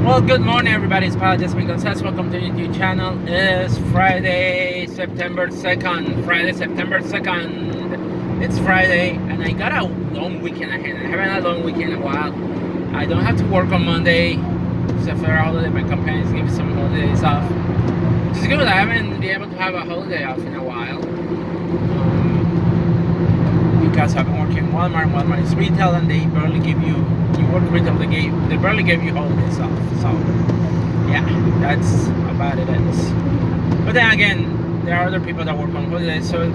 Well, good morning, everybody. It's Pal Jasmine Gonzalez. Welcome to the YouTube channel. It's Friday, September 2nd. Friday, September 2nd. It's Friday, and I got a long weekend ahead. I haven't had a long weekend in a while. I don't have to work on Monday. It's a fair holiday. My company is giving some holidays off, which is good. I haven't been able to have a holiday off in a while. Because I've been working in Walmart. Walmart is retail, and they barely give you work retail. They barely give you holidays off. So yeah, that's about it is. But then again, there are other people that work on holidays, so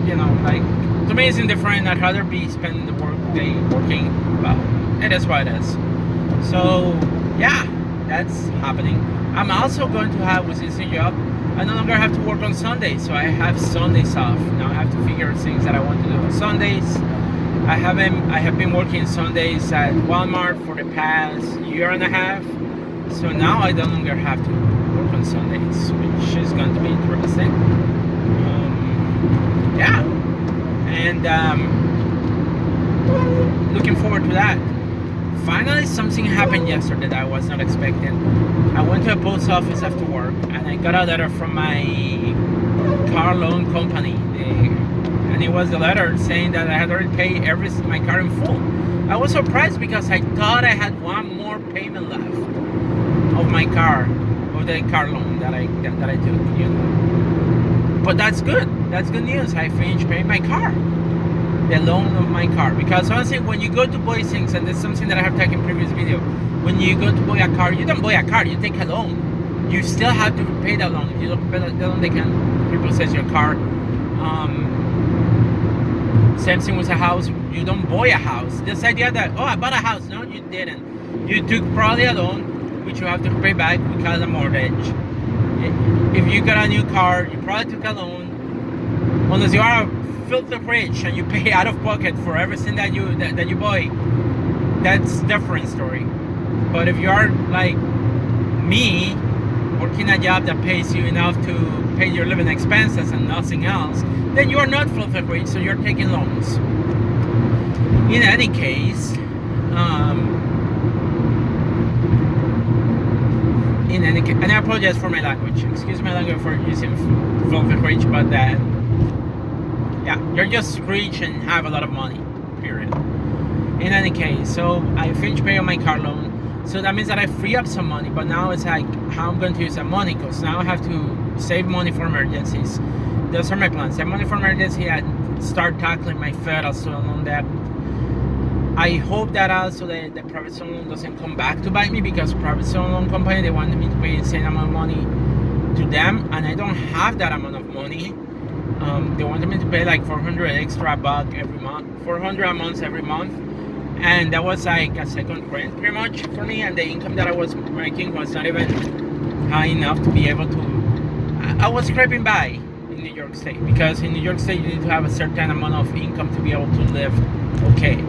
like to me it's indifferent. I'd rather be spending the work day working, but it is what it is. So yeah, that's happening. I'm also going to have with this new job, I no longer have to work on Sundays, so I have Sundays off. Now I have to figure things that I want to do on Sundays. I have been working Sundays at Walmart for the past year and a half, so now I no longer have to work on Sundays, which is going to be interesting. Yeah, and looking forward to that. Finally, something happened yesterday that I was not expecting. I went to a post office after work, and I got a letter from my car loan company. And it was a letter saying that I had already paid my car in full. I was surprised because I thought I had one more payment left of my car, of the car loan that I took. But that's good. That's good news. I finished paying my car, the loan of my car. Because honestly, when you go to buy things, and that's something that I have taken in previous video, when you go to buy a car, you don't buy a car, you take a loan. You still have to pay that loan. If you don't pay that loan, they can repossess your car. Same thing with a house. You don't buy a house. This idea that, oh, I bought a house. No, you didn't. You took probably a loan, which you have to pay back because of mortgage. If you got a new car, you probably took a loan. Unless you are filthy rich and you pay out of pocket for everything that you buy, that's a different story. But if you are like me, working a job that pays you enough to pay your living expenses and nothing else, then you are not filthy rich, so you're taking loans. In any case, and I apologize for my language. Excuse my language for using filthy rich, but yeah, you're just rich and have a lot of money, period. In any case, so I finished paying my car loan. So that means that I free up some money, but now it's like how I'm going to use that money, because now I have to save money for emergencies. Those are my plans. Save money for emergency and start tackling my federal student loan debt. I hope that also the private student loan doesn't come back to bite me, because private student loan company, they wanted me to pay the same amount of money to them, and I don't have that amount of money. They wanted me to pay like $400 extra every month, $400 a month every month. And that was like a second rent pretty much for me, and the income that I was making was not even high enough to be able to, I was scraping by in New York State, because in New York State you need to have a certain amount of income to be able to live okay.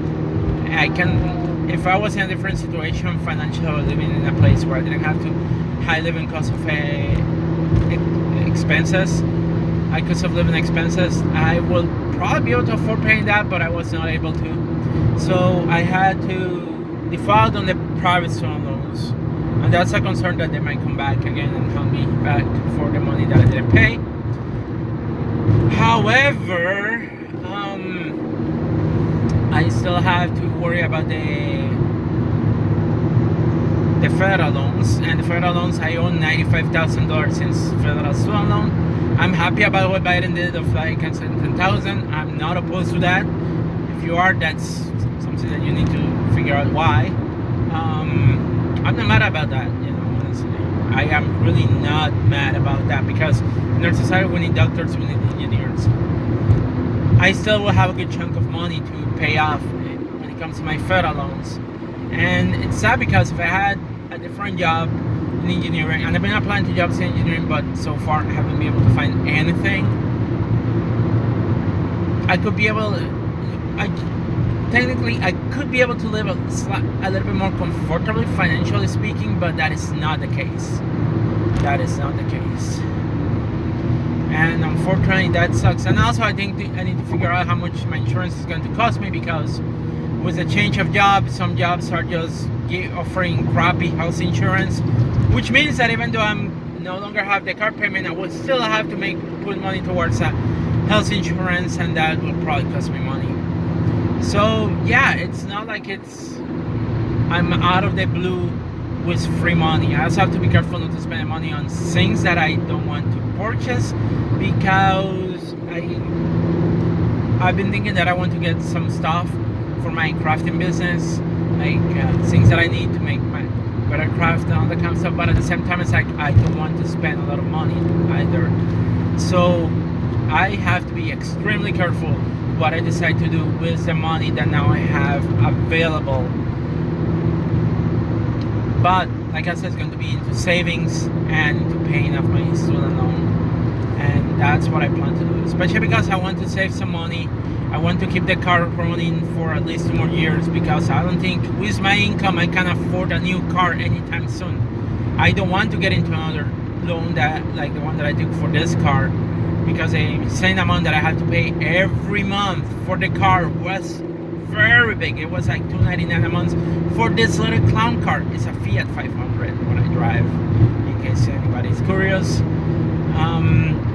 If I was in a different situation financially, living in a place where I didn't have to high living cost of expenses, cost of living expenses, I would probably be able to afford paying that, but I was not able to. So I had to default on the private student loans, and that's a concern that they might come back again and help me back for the money that I didn't pay. However, I still have to worry about the federal loans, and the federal loans, I own $95,000 since federal student loan. I'm happy about what Biden did of like $10,000. I'm not opposed to that. If you are, that's something that you need to figure out why. I'm not mad about that, honestly. I am really not mad about that, because in our society we need doctors, we need engineers. I still will have a good chunk of money to pay off when it comes to my federal loans. And it's sad, because if I had a different job in engineering, and I've been applying to jobs in engineering, but so far I haven't been able to find anything, I could be able to, technically I could be able to live a little bit more comfortably financially speaking, but that is not the case. That is not the case. And unfortunately that sucks. And also I think I need to figure out how much my insurance is going to cost me, because with a change of job, some jobs are just offering crappy health insurance, which means that even though I'm no longer have the car payment, I would still have to put money towards health insurance, and that will probably cost me money. So yeah, it's not like I'm out of the blue with free money. I also have to be careful not to spend money on things that I don't want to purchase, because I've been thinking that I want to get some stuff for my crafting business, like things that I need to make my better craft and all that kind of stuff. But at the same time, it's like I don't want to spend a lot of money either. So I have to be extremely careful what I decide to do with the money that now I have available. But like I said, it's going to be into savings and into paying off my student loan. And that's what I plan to do, especially because I want to save some money. I want to keep the car running for at least 2 more years, because I don't think with my income I can afford a new car anytime soon. I don't want to get into another loan that like the one that I took for this car, because the insane amount that I have to pay every month for the car was very big. It was like $299 a month for this little clown car. It's a Fiat 500 what I drive, in case anybody's curious.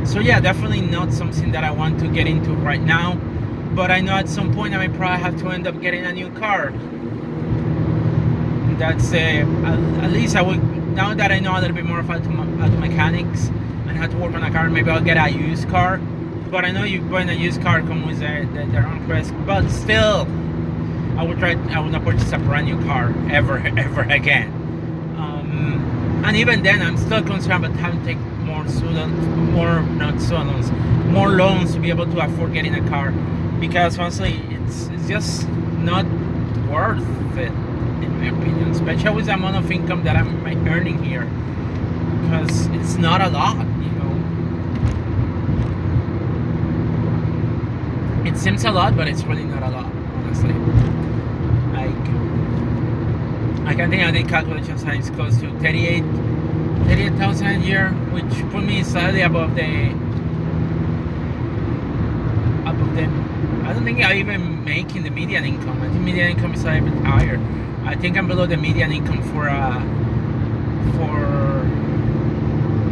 So yeah, definitely not something that I want to get into right now, but I know at some point I may probably have to end up getting a new car. That's at least I would, now that I know a little bit more about auto mechanics and how to work on a car, maybe I'll get a used car. But I know you buying a used car comes with their own risk. But still, I would not purchase a brand new car ever again. And even then, I'm still concerned about having to take more loans to be able to afford getting a car, because honestly, it's just not worth it, in my opinion, especially with the amount of income that I'm earning here, because it's not a lot, you know. It seems a lot, but it's really not a lot, honestly. I can think I did calculations and it's close to 38,000 a year, which put me slightly above the. I don't think I even making the median income. I think median income is a little bit higher. I think I'm below the median income for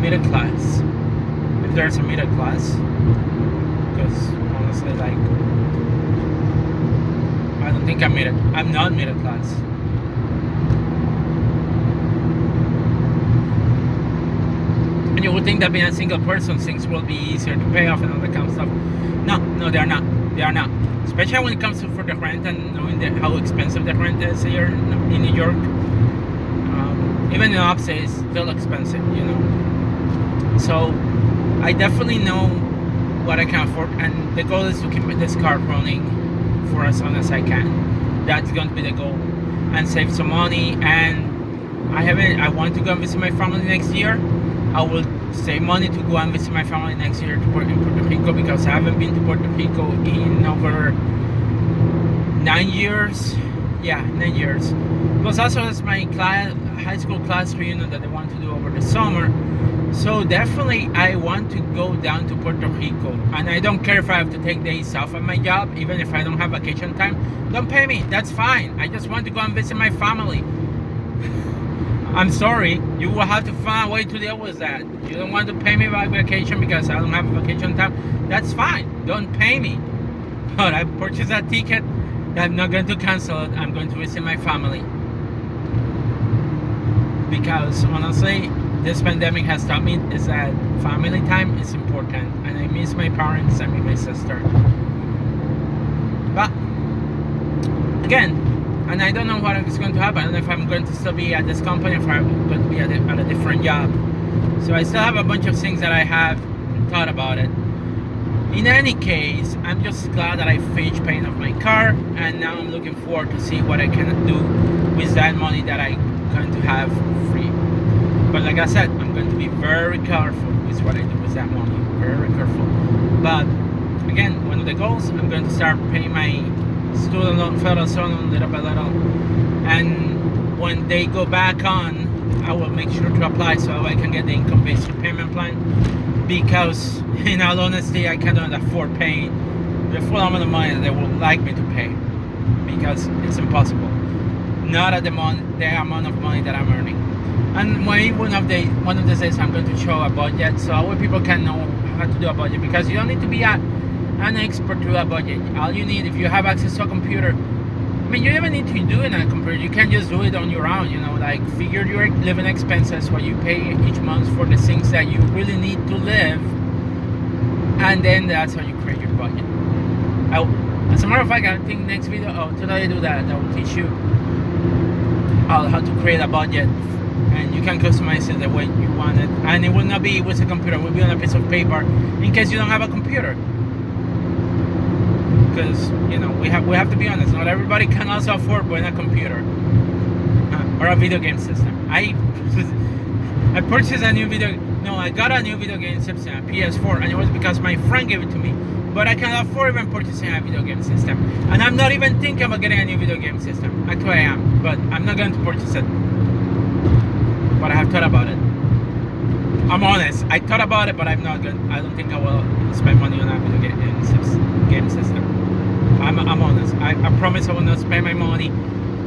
middle class, if there's a middle class. Because honestly, like, I don't think I'm not middle class. And you would think that being a single person, things will be easier to pay off and all that kind of stuff. No, they are not. They are not. Especially when it comes to for the rent and knowing how expensive the rent is here in New York. Even in upstate, it's still expensive, you know. So I definitely know what I can afford, and the goal is to keep this car running for as long as I can. That's going to be the goal, and save some money. And I want to go and visit my family next year. I will save money to go and visit my family next year in Puerto Rico, because I haven't been to Puerto Rico in over 9 years. Yeah, 9 years. Plus also it's my high school class reunion that I want to do over the summer. So definitely I want to go down to Puerto Rico, and I don't care if I have to take days off at my job, even if I don't have vacation time. Don't pay me, that's fine. I just want to go and visit my family. I'm sorry, you will have to find a way to deal with that. You don't want to pay me by vacation because I don't have a vacation time. That's fine, don't pay me. But I purchased a ticket that I'm not going to cancel it. I'm going to visit my family. Because honestly, this pandemic has taught me is that family time is important. And I miss my parents, I miss my sister. But again, and I don't know what is going to happen. I don't know if I'm going to still be at this company or if I'm going to be at a different job. So I still have a bunch of things that I have thought about it. In any case, I'm just glad that I finished paying off my car, and now I'm looking forward to see what I can do with that money that I'm going to have free. But like I said, I'm going to be very careful with what I do with that money. Very careful. But again, one of the goals, I'm going to start paying my student loan, federal student loan, little by little, and when they go back on, I will make sure to apply so I can get the income-based repayment plan, because in all honesty, I cannot afford paying the full amount of money that they would like me to pay. because it's impossible. Not at the amount of money that I'm earning. And maybe one of the days I'm going to show a budget so our people can know how to do a budget, because you don't need to be an expert to do a budget. All you need, if you have access to a computer, I mean, you don't even need to do it on a computer. You can just do it on your own, like figure your living expenses, what you pay each month for the things that you really need to live, and then that's how you create your budget. As a matter of fact, I think next video, today I do that. I will teach you how to create a budget, and you can customize it the way you want it, and it will not be with a computer. It will be on a piece of paper in case you don't have a computer. Because we have to be honest, not everybody can also afford buying a computer or a video game system. I purchased a new I got a new video game system, a PS4, and it was because my friend gave it to me, but I cannot afford even purchasing a video game system, and I'm not even thinking about getting a new video game system. Actually I am, but I'm not going to purchase it, but I have thought about it. I'm honest, I thought about it, but I don't think I will spend money on a video game system. I'm honest. I promise I will not spend my money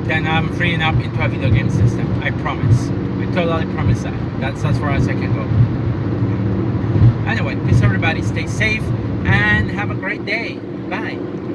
then I'm freeing up into a video game system. I promise. I totally promise that. That's as far as I can go. Anyway, peace everybody. Stay safe and have a great day. Bye.